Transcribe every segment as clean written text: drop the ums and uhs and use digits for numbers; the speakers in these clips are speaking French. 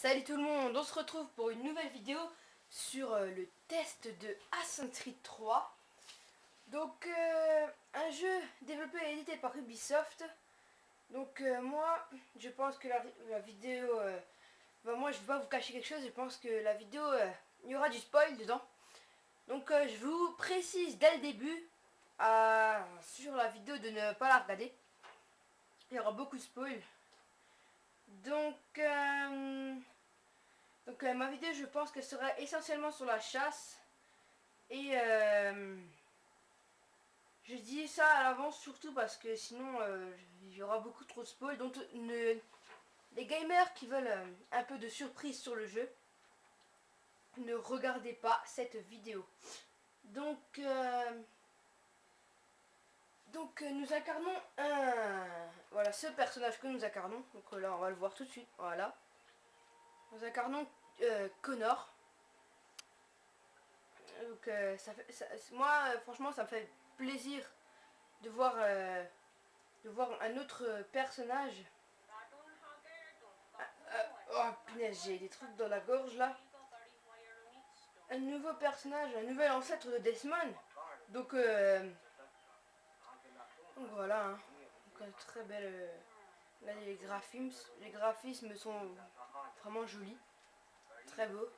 Salut tout le monde, on se retrouve pour une nouvelle vidéo sur le test de Assassin's Creed 3. Donc un jeu développé et édité par Ubisoft. Donc moi je pense que la vidéo, moi je vais pas vous cacher quelque chose, je pense que la vidéo, il y aura du spoil dedans. Donc je vous précise dès le début sur la vidéo de ne pas la regarder. Il y aura beaucoup de spoil. Donc ma vidéo, je pense qu'elle sera essentiellement sur la chasse. Et je dis ça à l'avance surtout parce que sinon il y aura beaucoup trop de spoil. Donc les gamers qui veulent un peu de surprise sur le jeu, ne regardez pas cette vidéo. Donc nous incarnons voilà, ce personnage que nous incarnons. Donc là on va le voir tout de suite. Voilà. Nous incarnons Connor. Donc moi franchement ça me fait plaisir de voir un autre personnage. Oh punaise, j'ai des trucs dans la gorge là. Un nouveau personnage, un nouvel ancêtre de Desmond. Donc voilà, hein. Donc, très belle. Là les graphismes sont vraiment jolis, très beaux.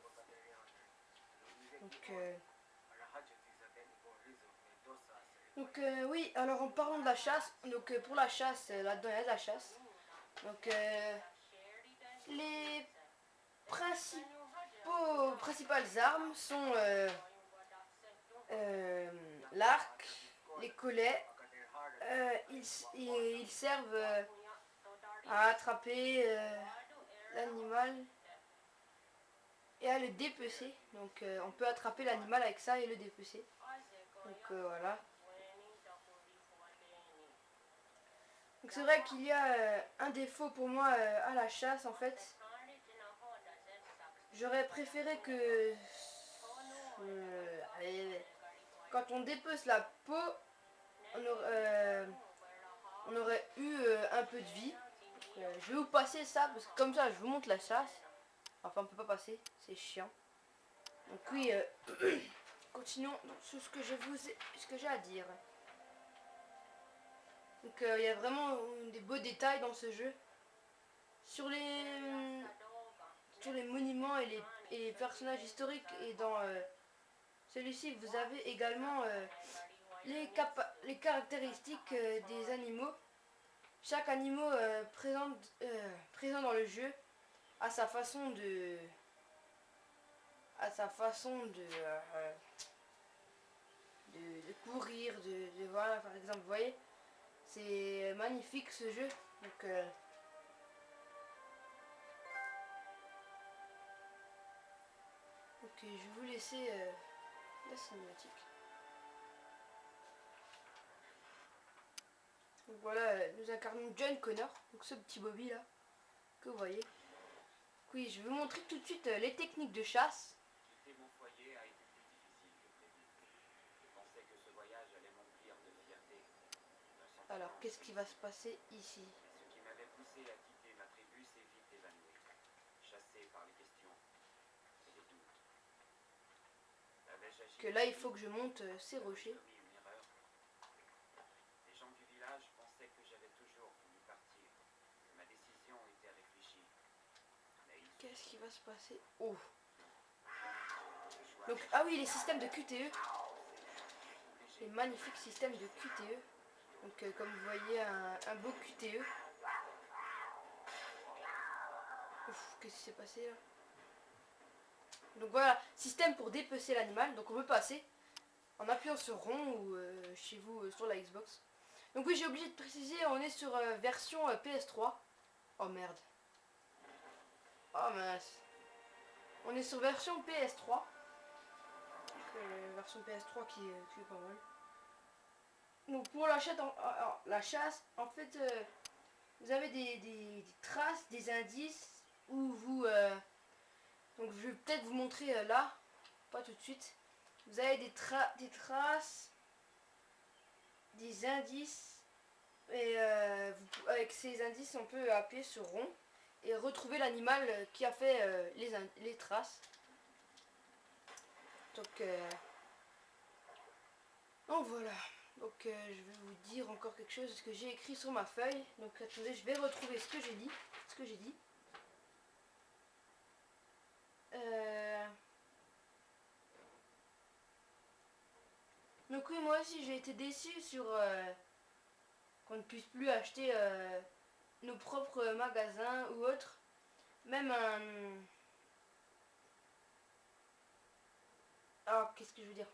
Donc oui, alors en parlant de la chasse, donc pour la chasse, là-dedans il y a de la chasse. Donc les principales armes sont l'arc, les collets. Ils servent à attraper l'animal et à le dépecer. Donc on peut attraper l'animal avec ça et le dépecer. Donc voilà. Donc c'est vrai qu'il y a un défaut pour moi à la chasse en fait. J'aurais préféré que quand on dépece la peau, on aurait eu un peu de vie. Je vais vous passer ça parce que comme ça je vous montre la chasse. Enfin on peut pas passer, c'est chiant. Donc oui, continuons sur ce que j'ai à dire. Donc il y a vraiment des beaux détails dans ce jeu. Sur les monuments et les personnages historiques, et dans celui-ci vous avez également les caractéristiques des animaux. Chaque animal présent dans le jeu a sa façon de courir, voilà, par exemple, vous voyez, c'est magnifique ce jeu. Donc ok, je vais vous laisser la cinématique. Donc voilà, nous incarnons John Connor, donc ce petit Bobby là, que vous voyez. Oui, je vais vous montrer tout de suite les techniques de chasse. Quitter mon foyer a été plus difficile que prévu. Je pensais que ce voyage allait m'emplir de fierté. Alors, qu'est-ce qui va se passer ici? Mais ce qui m'avait poussé à quitter ma tribu s'est vite évanoui, chassé par les questions et les doutes. Avais-je agi Que là, il faut que je monte ces rochers. commis une erreur? Les gens du village pensaient que j'avais toujours voulu partir, que ma décision était réfléchie. Qu'est-ce qui va se passer? Oh. Donc, ah oui, les systèmes de QTE. Les magnifiques systèmes de QTE. Donc, comme vous voyez, un beau QTE. Ouf, qu'est-ce qui s'est passé là? Donc voilà, système pour dépecer l'animal. Donc on peut passer en appuyant sur rond ou chez vous sur la Xbox. Donc oui, j'ai oublié de préciser, on est sur version PS3. Oh merde. Oh mince. On est sur version PS3. Version PS3 qui est pas mal. Donc pour la chasse, en fait, vous avez des traces, des indices où vous... donc je vais peut-être vous montrer là, pas tout de suite. Vous avez des traces, des indices, et avec ces indices on peut appuyer sur rond et retrouver l'animal qui a fait les traces. Donc voilà. Donc je vais vous dire encore quelque chose que j'ai écrit sur ma feuille. Donc attendez, je vais retrouver ce que j'ai dit. Donc oui, moi aussi j'ai été déçue sur qu'on ne puisse plus acheter nos propres magasins ou autres. Même un... Ah, qu'est-ce que je veux dire?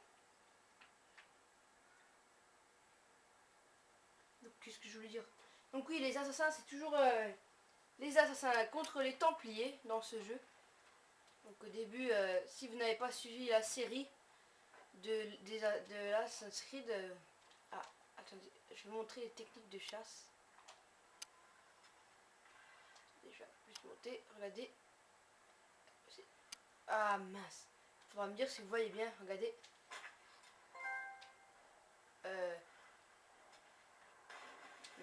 Donc qu'est-ce que je voulais dire? Donc oui, les assassins, c'est toujours les assassins contre les Templiers dans ce jeu. Donc au début, si vous n'avez pas suivi la série de l'Assassin's Creed... Ah, attendez, je vais vous montrer les techniques de chasse. Déjà, plus monter, regardez. Ah mince. Il faudra me dire si vous voyez bien, regardez.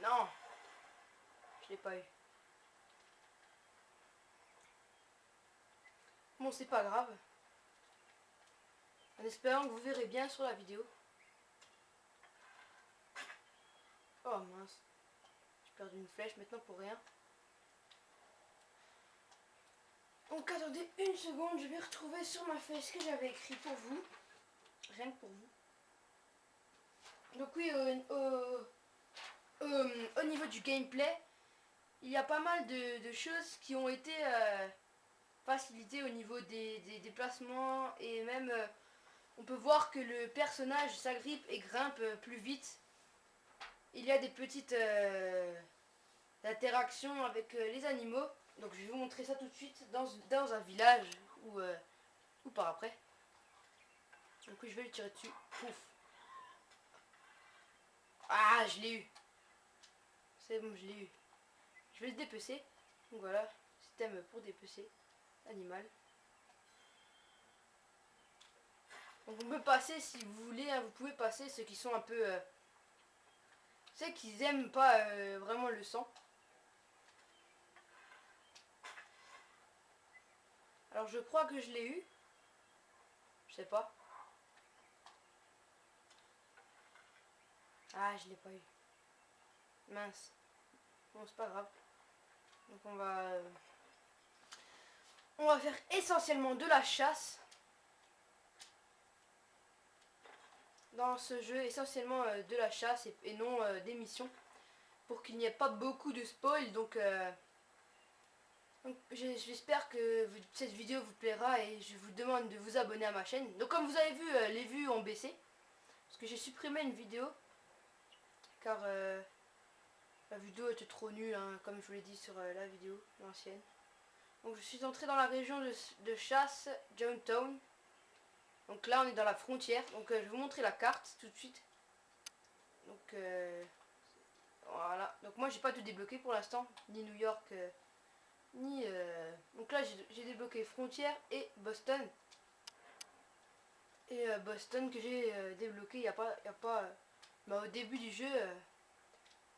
Non, je l'ai pas eu. Bon, c'est pas grave. En espérant que vous verrez bien sur la vidéo. Oh mince. J'ai perdu une flèche maintenant pour rien. Donc attendez une seconde, je vais retrouver sur ma feuille ce que j'avais écrit pour vous. Rien que pour vous. Donc oui, au niveau du gameplay, il y a pas mal de choses qui ont été facilitées au niveau des déplacements. Et même, on peut voir que le personnage s'agrippe et grimpe plus vite. Il y a des petites interactions avec les animaux. Donc je vais vous montrer ça tout de suite dans un village ou par après. Donc oui, je vais lui tirer dessus. Pouf. Ah, je l'ai eu. C'est bon, je l'ai eu. Je vais le dépecer. Donc voilà, système pour dépecer animal. Donc on peut passer si vous voulez, hein, vous pouvez passer ceux qui sont un peu... ceux qui n'aiment pas vraiment le sang. Alors je crois que je l'ai eu. Je sais pas. Ah, je l'ai pas eu. Mince. Bon, c'est pas grave. Donc on va faire essentiellement de la chasse. Dans ce jeu, essentiellement de la chasse et non des missions. Pour qu'il n'y ait pas beaucoup de spoil. Donc j'espère que cette vidéo vous plaira et je vous demande de vous abonner à ma chaîne. Donc comme vous avez vu, les vues ont baissé. Parce que j'ai supprimé une vidéo. Car la vidéo était trop nulle, hein, comme je vous l'ai dit sur la vidéo, l'ancienne. Donc je suis entré dans la région de chasse, Jonestown. Donc là on est dans la frontière. Donc je vais vous montrer la carte tout de suite. Donc voilà. Donc moi j'ai pas tout débloqué pour l'instant. Ni New York, ni... Donc là j'ai débloqué frontière et Boston. Et Boston que j'ai débloqué, il n'y a pas bah, au début du jeu.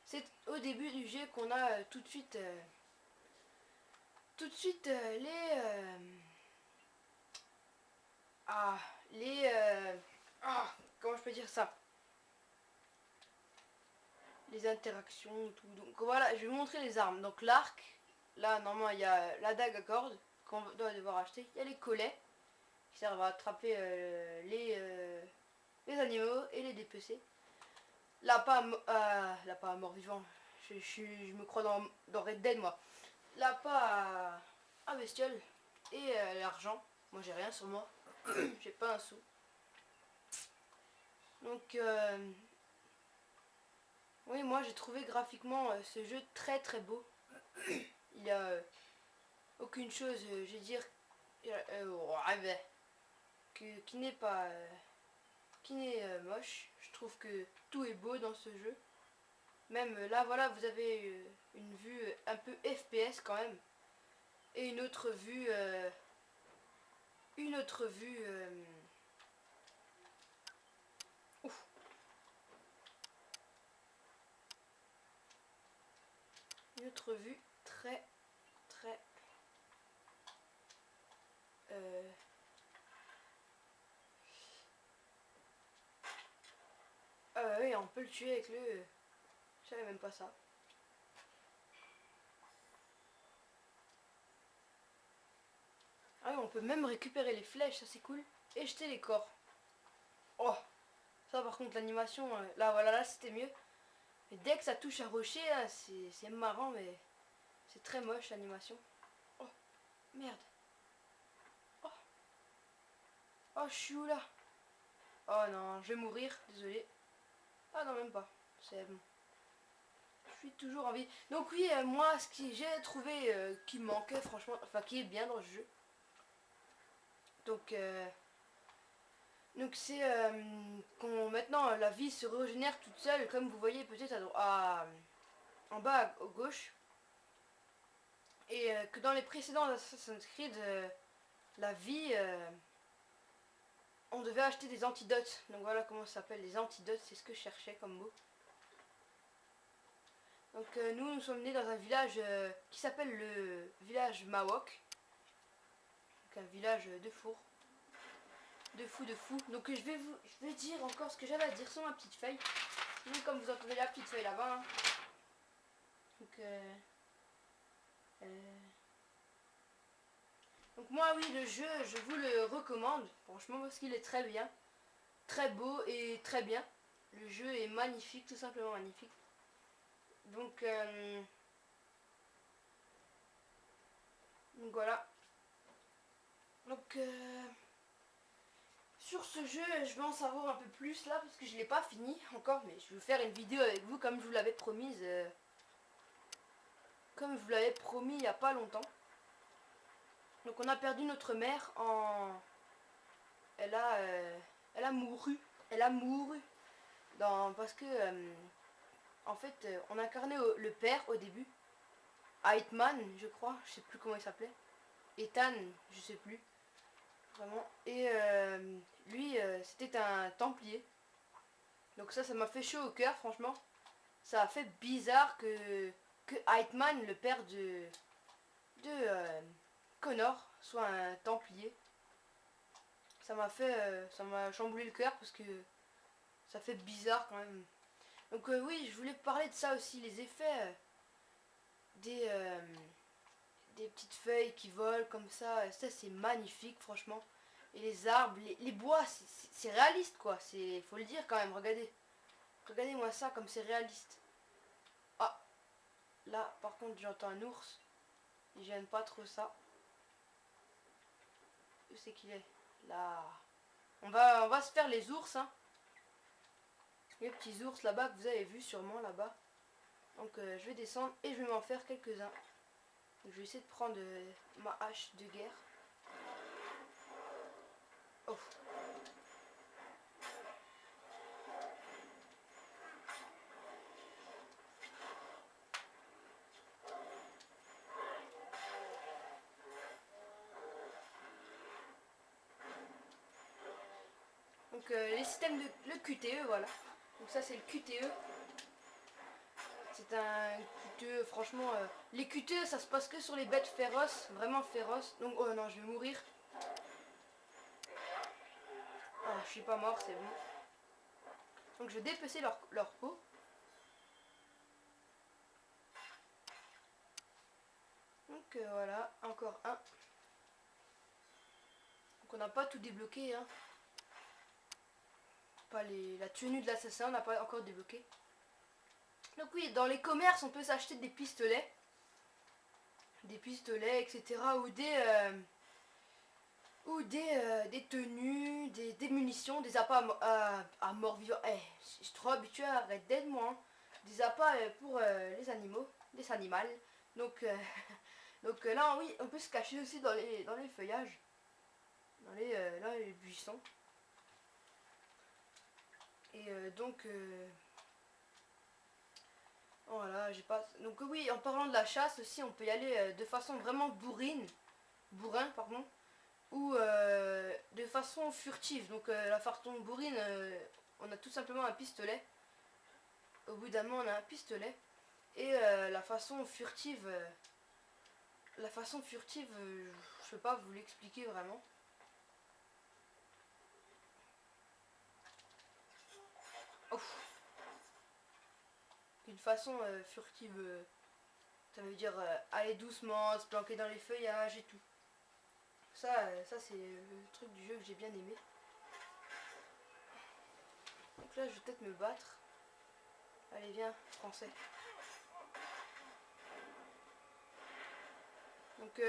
C'est au début du jeu qu'on a tout de suite comment je peux dire ça, les interactions tout. Donc voilà, je vais vous montrer les armes. Donc l'arc, là normalement il y a la dague à cordes qu'on doit devoir acheter. Il y a les collets qui servent à attraper les animaux et les dépecer. L'appât à mort-vivant. Je me crois dans Red Dead moi. L'appât à bestiole et l'argent. Moi j'ai rien sur moi. J'ai pas un sou. Donc oui, moi j'ai trouvé graphiquement ce jeu très très beau. Il y a aucune chose, je vais dire, qui n'est pas moche. Je trouve que tout est beau dans ce jeu. Même là, voilà, vous avez une vue un peu FPS quand même. Et une autre vue... Une autre vue très très oui, on peut le tuer avec le... Je savais même pas ça. Ah oui, on peut même récupérer les flèches, ça c'est cool. Et jeter les corps. Oh, ça par contre l'animation, là voilà, là c'était mieux. Mais dès que ça touche un rocher, c'est marrant, mais c'est très moche l'animation. Oh, merde. Oh, oh, je suis où là? Oh non, je vais mourir, désolé. Ah non, même pas. C'est bon. Je suis toujours en vie. Donc oui, moi, ce que j'ai trouvé qui manquait, franchement, enfin qui est bien dans le jeu. Donc, c'est qu'on maintenant la vie se régénère toute seule, comme vous voyez peut-être en bas à gauche. Et que dans les précédents Assassin's Creed, la vie, on devait acheter des antidotes. Donc voilà comment ça s'appelle, les antidotes, c'est ce que je cherchais comme mot. Donc nous sommes nés dans un village qui s'appelle le village Mawok. Donc un village de four. De fou. Donc je vais dire encore ce que j'avais à dire sur ma petite feuille. Donc, comme vous entendez la petite feuille là-bas. Hein. Donc, donc moi oui, le jeu, je vous le recommande. Franchement parce qu'il est très bien. Très beau et très bien. Le jeu est magnifique, tout simplement magnifique. Donc voilà. Donc sur ce jeu, je vais en savoir un peu plus là parce que je l'ai pas fini encore, mais je vais faire une vidéo avec vous comme je vous l'avais promise. Comme je vous l'avais promis il y a pas longtemps. Donc on a perdu notre mère en... Elle a mouru. Elle a mouru. Parce que en fait on incarnait le père au début. Heitman, je crois, je sais plus comment il s'appelait. Ethan, je sais plus. Vraiment. Et lui, c'était un templier. Donc ça m'a fait chaud au cœur, franchement. Ça a fait bizarre que Heitman, le père de Connor, soit un templier. Ça m'a chamboulé le cœur parce que ça fait bizarre quand même. Donc oui, je voulais parler de ça aussi, les effets des, euh, des petites feuilles qui volent comme ça c'est magnifique franchement. Et les arbres, les bois, c'est réaliste quoi, faut le dire quand même, regardez. Regardez-moi ça comme c'est réaliste. Ah, là par contre j'entends un ours, et j'aime pas trop ça. Où c'est qu'il est? Là. On va se faire les ours, hein. Les petits ours là-bas que vous avez vu sûrement là-bas. Donc je vais descendre et je vais m'en faire quelques-uns. Je vais essayer de prendre ma hache de guerre. Oh. Donc les systèmes de le QTE, voilà. Donc ça c'est le QTE. C'est un QTE, franchement, les QTE ça se passe que sur les bêtes féroces, vraiment féroces. Donc oh non, je vais mourir. Ah, je suis pas mort, c'est bon. Donc je vais dépecer leur peau. Donc voilà, encore un. Donc on n'a pas tout débloqué, hein. Pas la tenue de l'assassin, on n'a pas encore débloqué. Donc oui, dans les commerces, on peut s'acheter des pistolets. Des pistolets, etc. Des tenues, des munitions, des appâts à mort vivant. Eh, je suis trop habituée à Red Dead, moi. Hein. Des appâts pour les animaux, des animaux. Donc, là, oui, on peut se cacher aussi dans les feuillages. Dans les buissons. Et voilà, j'ai pas... Donc oui, en parlant de la chasse aussi, on peut y aller de façon vraiment bourrin, pardon, ou de façon furtive. Donc la façon bourrine, on a tout simplement un pistolet. Au bout d'un moment, on a un pistolet. Et la façon furtive, je peux pas vous l'expliquer vraiment. Ouf. d'une façon furtive. Ça veut dire aller doucement, se planquer dans les feuillages et tout. Ça c'est le truc du jeu que j'ai bien aimé. Donc là je vais peut-être me battre. Allez viens, français. Donc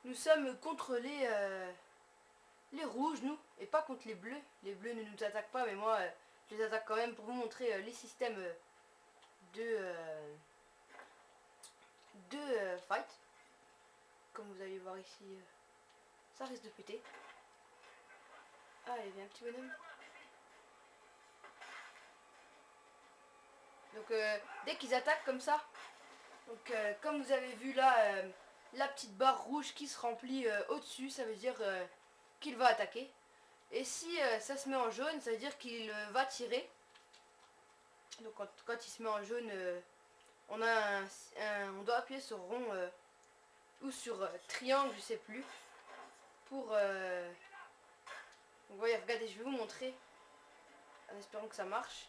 nous sommes contre les rouges, nous, et pas contre les bleus. Les bleus ne nous attaquent pas, mais moi je les attaque quand même pour vous montrer les systèmes de fight. Comme vous allez voir ici, ça risque de péter. Allez viens petit bonhomme. Donc dès qu'ils attaquent comme ça, donc comme vous avez vu là, la petite barre rouge qui se remplit au-dessus, ça veut dire qu'il va attaquer. Et si ça se met en jaune, ça veut dire qu'il va tirer. Donc quand il se met en jaune, on doit appuyer sur rond ou sur triangle, je sais plus, pour... Donc voyez, regardez, je vais vous montrer, en espérant que ça marche.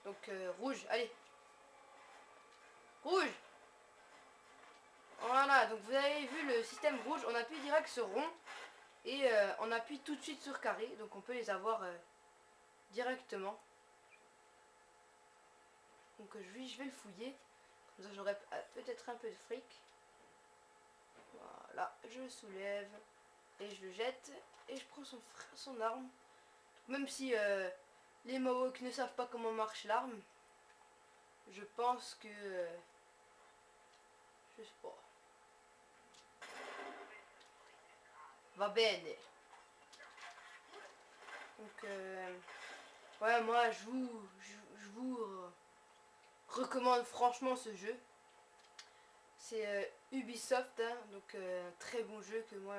Donc rouge, allez. Rouge. Voilà, donc vous avez vu le système rouge, on appuie direct sur rond et on appuie tout de suite sur carré, donc on peut les avoir directement. Donc je vais le fouiller, comme ça j'aurai peut-être un peu de fric. Voilà, je le soulève et je le jette et je prends son arme. Même si les Mohawks ne savent pas comment marche l'arme, je pense que... je sais pas. Va bene. Donc ouais, moi je vous recommande franchement ce jeu. C'est Ubisoft, hein, donc un très bon jeu que moi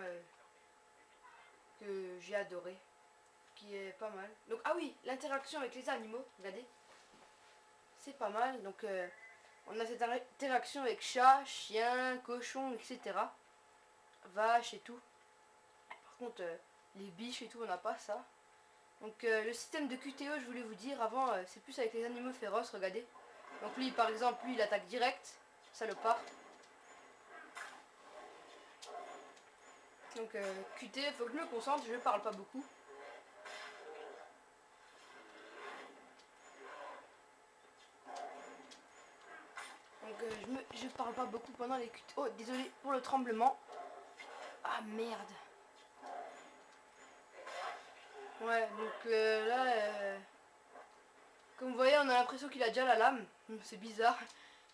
que j'ai adoré, qui est pas mal. Donc ah oui, l'interaction avec les animaux, regardez, c'est pas mal. Donc on a cette interaction avec chat, chien, cochon, etc. Vache et tout. Par contre les biches et tout, on n'a pas ça. Donc le système de QTE, je voulais vous dire, avant c'est plus avec les animaux féroces, regardez. Donc lui par exemple, lui il attaque direct, salopard. Donc QTE, faut que je me concentre, je parle pas beaucoup. Donc je parle pas beaucoup pendant les QTE. Oh désolé pour le tremblement. Ah merde. Ouais, donc là, comme vous voyez, on a l'impression qu'il a déjà la lame. C'est bizarre,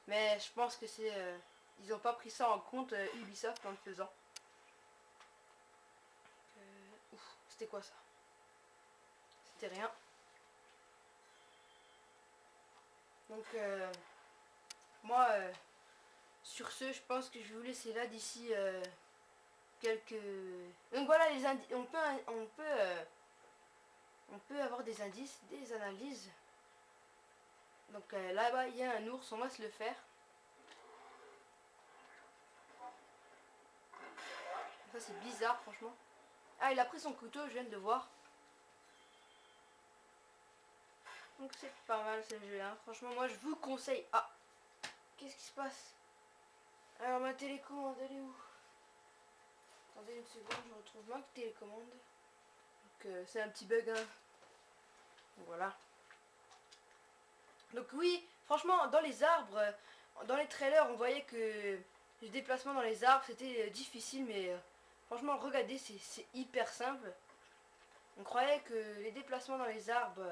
mais je pense que c'est... ils ont pas pris ça en compte, Ubisoft, en le faisant. Ouf, c'était quoi ça? C'était rien. Donc, moi, sur ce, je pense que je vais vous laisser là d'ici quelques... Donc voilà, les indices. On peut avoir des indices, des analyses. Donc là-bas, il y a un ours, on va se le faire. Ça, c'est bizarre, franchement. Ah, il a pris son couteau, je viens de le voir. Donc c'est pas mal ce jeu, hein. Franchement, moi, je vous conseille... Ah, qu'est-ce qui se passe? Alors, ma télécommande, elle est où? Attendez une seconde, je retrouve ma télécommande. Donc c'est un petit bug, hein. Voilà. Donc oui, franchement, dans les arbres, dans les trailers, on voyait que les déplacements dans les arbres, c'était difficile, mais franchement, regardez, c'est hyper simple. On croyait que les déplacements dans les arbres...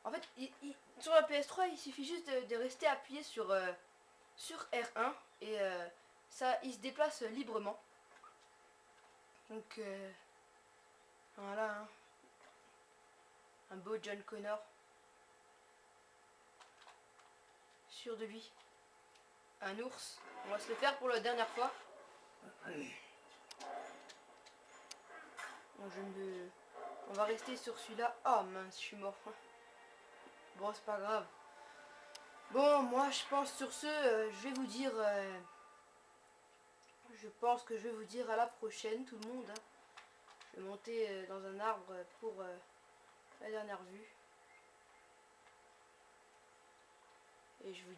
en fait, sur la PS3, il suffit juste de rester appuyé sur R1 et ça, il se déplace librement. Donc, voilà, hein. Un beau John Connor. Sûr de lui. Un ours. On va se le faire pour la dernière fois. Bon, on va rester sur celui-là. Oh mince, je suis mort. Bon, c'est pas grave. Bon, moi, je pense sur ce, je vais vous dire... je pense que je vais vous dire à la prochaine, tout le monde. Hein. Je vais monter dans un arbre pour la dernière vue. Et je vous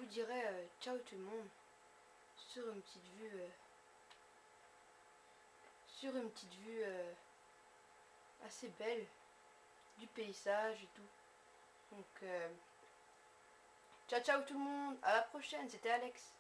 dirai ciao tout le monde sur une petite vue assez belle du paysage et tout. Donc ciao ciao tout le monde, à la prochaine, c'était Alex.